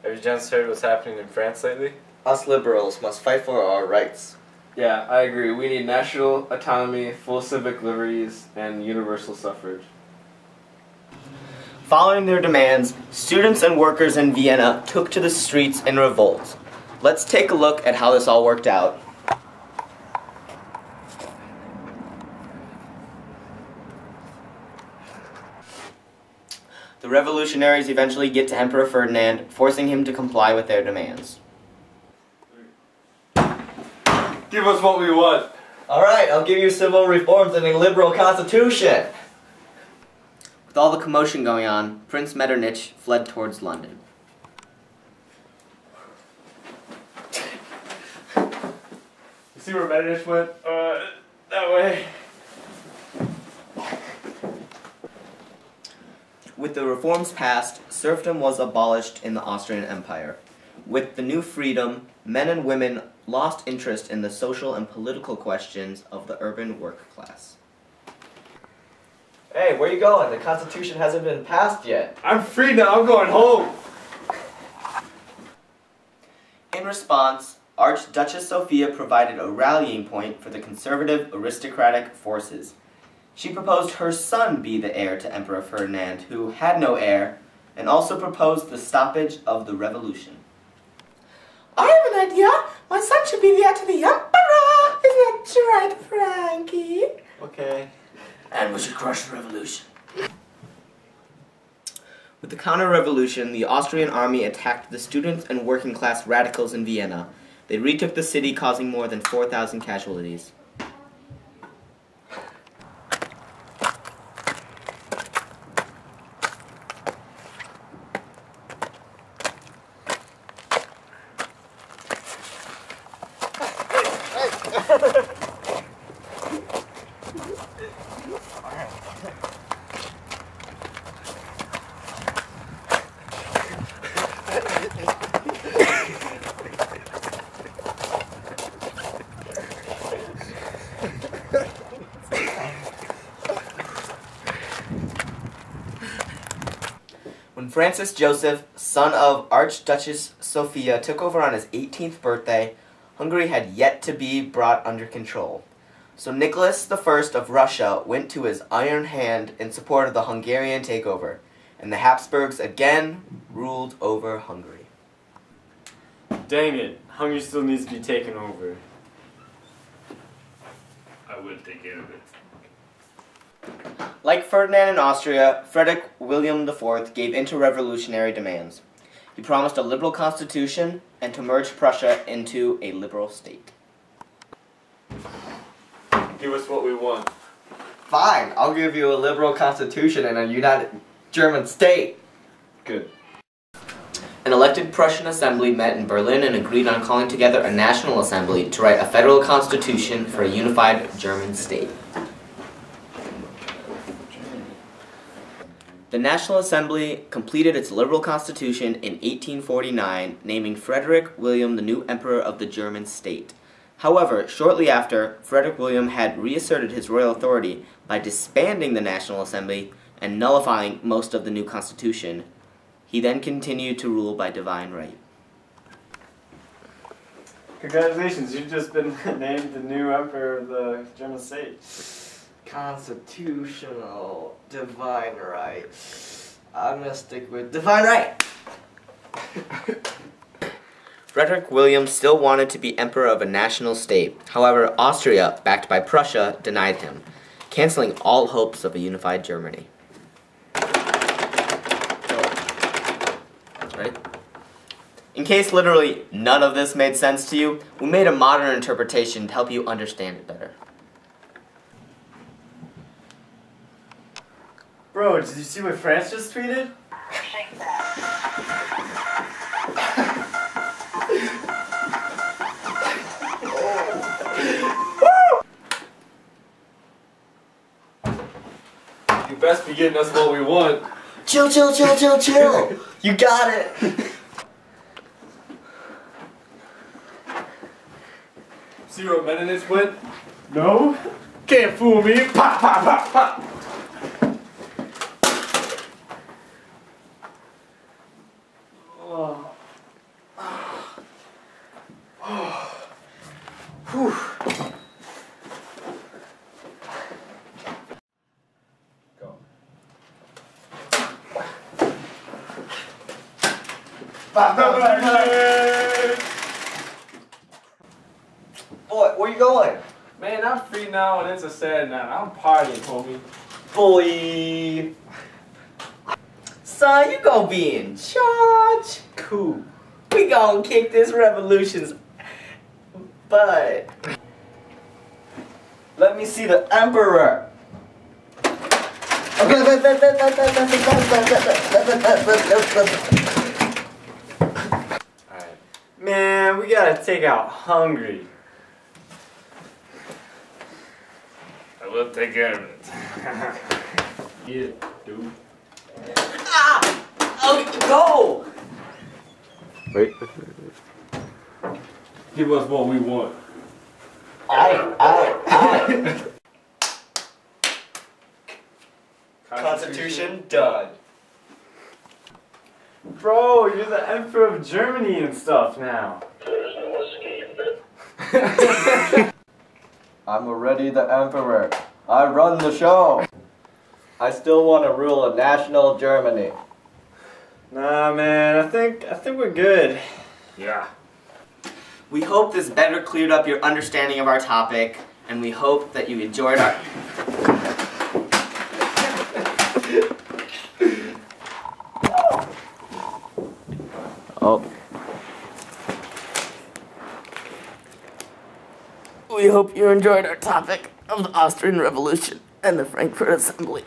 Have you gents heard what's happening in France lately? Us liberals must fight for our rights. Yeah, I agree. We need national autonomy, full civic liberties, and universal suffrage. Following their demands, students and workers in Vienna took to the streets in revolt. Let's take a look at how this all worked out. The revolutionaries eventually get to Emperor Ferdinand, forcing him to comply with their demands. Give us what we want. Alright, I'll give you civil reforms and a liberal constitution. With all the commotion going on, Prince Metternich fled towards London. You see where Metternich went? That way. With the reforms passed, serfdom was abolished in the Austrian Empire. With the new freedom, men and women lost interest in the social and political questions of the urban work class. Hey, where you going? The Constitution hasn't been passed yet. I'm free now. I'm going home. In response, Archduchess Sophia provided a rallying point for the conservative aristocratic forces. She proposed her son be the heir to Emperor Ferdinand, who had no heir, and also proposed the stoppage of the revolution. I have an idea. My son should be the heir to the emperor. Isn't that right, Frankie? Okay. And we should crush the revolution. With the counter-revolution, the Austrian army attacked the students and working-class radicals in Vienna. They retook the city, causing more than 4,000 casualties. When Francis Joseph, son of Archduchess Sophia, took over on his 18th birthday, Hungary had yet to be brought under control. So Nicholas I of Russia went to his iron hand in support of the Hungarian takeover, and the Habsburgs again ruled over Hungary. Dang it, Hungary still needs to be taken over. I will take care of it. Like Ferdinand in Austria, Frederick William IV gave in to revolutionary demands. He promised a liberal constitution and to merge Prussia into a liberal state. Give us what we want. Fine, I'll give you a liberal constitution and a united German state. Good. An elected Prussian assembly met in Berlin and agreed on calling together a national assembly to write a federal constitution for a unified German state. The National Assembly completed its liberal constitution in 1849, naming Frederick William the new emperor of the German state. However, shortly after, Frederick William had reasserted his royal authority by disbanding the National Assembly and nullifying most of the new constitution. He then continued to rule by divine right. Congratulations, you've just been named the new emperor of the German state. Constitutional divine right. I'm gonna stick with divine right. Frederick William still wanted to be emperor of a national state. However, Austria, backed by Prussia, denied him, canceling all hopes of a unified Germany. Right? In case literally none of this made sense to you, we made a modern interpretation to help you understand it better. Bro, did you see what France just tweeted? You best be getting us what we want. Chill, chill, chill, chill, chill. You got it. See where Metternich went? No? Can't fool me. Pop, pop, pop, pop. Oh. Boy, where you going? Man, I'm free now and it's a Saturday night. I'm partying, homie. Boy. Son, you gonna be in charge. Cool. We gonna kick this revolution's butt. Let me see the emperor. Alright. Man, we gotta take out Hungary. I will take care of it. Yeah, dude. Ah! Oh, go! Wait. Give us what we want. Aye. Constitution done. Bro, you're the Emperor of Germany and stuff now. I'm already the emperor. I run the show. I still want to rule a national Germany. Nah, man, I think we're good. Yeah. We hope this better cleared up your understanding of our topic, and we hope that you enjoyed our... Oh. We hope you enjoyed our topic of the Austrian Revolution and the Frankfurt Assembly.